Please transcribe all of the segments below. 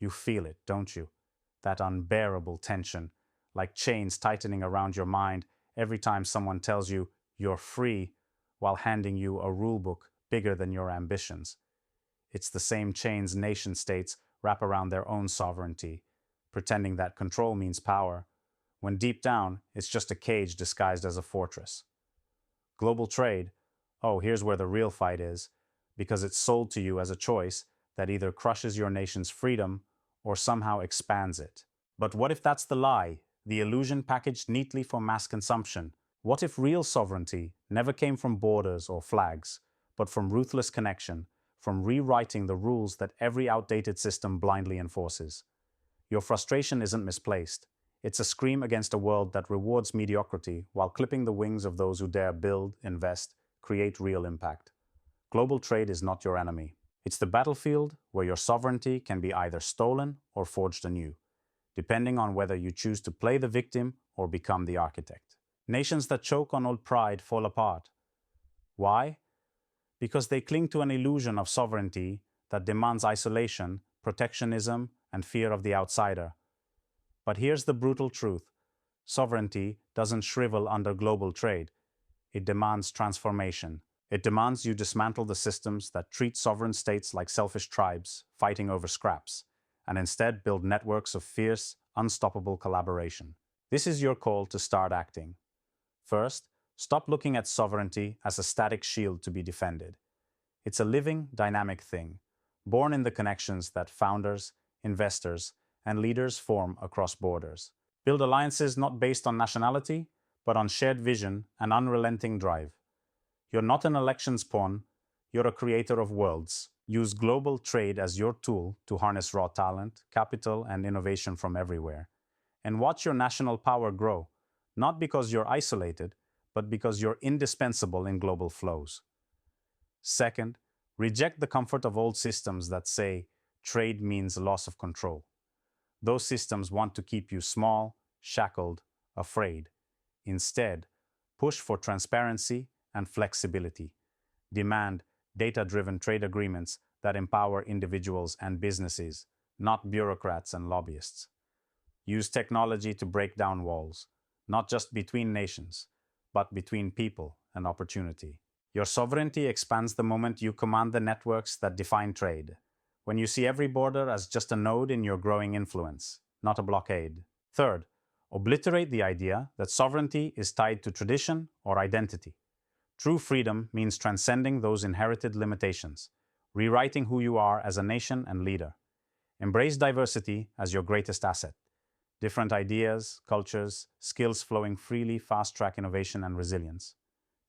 You feel it, don't you? That unbearable tension, like chains tightening around your mind every time someone tells you you're free while handing you a rulebook bigger than your ambitions. It's the same chains nation states wrap around their own sovereignty, pretending that control means power, when deep down it's just a cage disguised as a fortress. Global trade, oh, here's where the real fight is, because it's sold to you as a choice that either crushes your nation's freedom or somehow expands it. But what if that's the lie, the illusion packaged neatly for mass consumption? What if real sovereignty never came from borders or flags, but from ruthless connection, from rewriting the rules that every outdated system blindly enforces? Your frustration isn't misplaced. It's a scream against a world that rewards mediocrity while clipping the wings of those who dare build, invest, create real impact. Global trade is not your enemy. It's the battlefield where your sovereignty can be either stolen or forged anew, depending on whether you choose to play the victim or become the architect. Nations that choke on old pride fall apart. Why? Because they cling to an illusion of sovereignty that demands isolation, protectionism, and fear of the outsider. But here's the brutal truth. Sovereignty doesn't shrivel under global trade. It demands transformation. It demands you dismantle the systems that treat sovereign states like selfish tribes fighting over scraps, and instead build networks of fierce, unstoppable collaboration. This is your call to start acting. First, stop looking at sovereignty as a static shield to be defended. It's a living, dynamic thing, born in the connections that founders, investors, and leaders form across borders. Build alliances not based on nationality, but on shared vision and unrelenting drive. You're not an elections pawn, you're a creator of worlds. Use global trade as your tool to harness raw talent, capital, and innovation from everywhere. And watch your national power grow, not because you're isolated, but because you're indispensable in global flows. Second, reject the comfort of old systems that say trade means loss of control. Those systems want to keep you small, shackled, afraid. Instead, push for transparency and flexibility. Demand data-driven trade agreements that empower individuals and businesses, not bureaucrats and lobbyists. Use technology to break down walls, not just between nations, but between people and opportunity. Your sovereignty expands the moment you command the networks that define trade, when you see every border as just a node in your growing influence, not a blockade. Third, obliterate the idea that sovereignty is tied to tradition or identity. True freedom means transcending those inherited limitations, rewriting who you are as a nation and leader. Embrace diversity as your greatest asset. Different ideas, cultures, skills flowing freely fast-track innovation and resilience.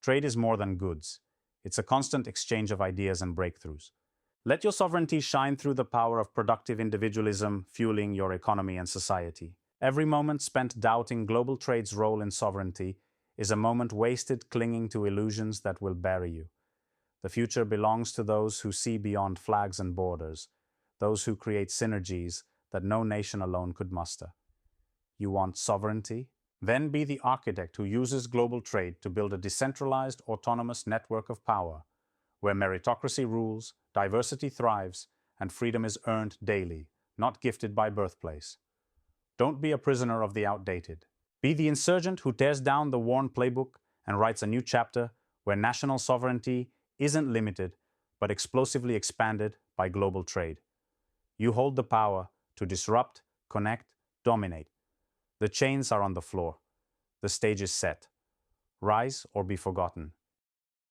Trade is more than goods. It's a constant exchange of ideas and breakthroughs. Let your sovereignty shine through the power of productive individualism fueling your economy and society. Every moment spent doubting global trade's role in sovereignty is a moment wasted clinging to illusions that will bury you. The future belongs to those who see beyond flags and borders, those who create synergies that no nation alone could muster. You want sovereignty? Then be the architect who uses global trade to build a decentralized, autonomous network of power, where meritocracy rules, diversity thrives, and freedom is earned daily, not gifted by birthplace. Don't be a prisoner of the outdated. Be the insurgent who tears down the worn playbook and writes a new chapter where national sovereignty isn't limited, but explosively expanded by global trade. You hold the power to disrupt, connect, dominate. The chains are on the floor. The stage is set. Rise or be forgotten.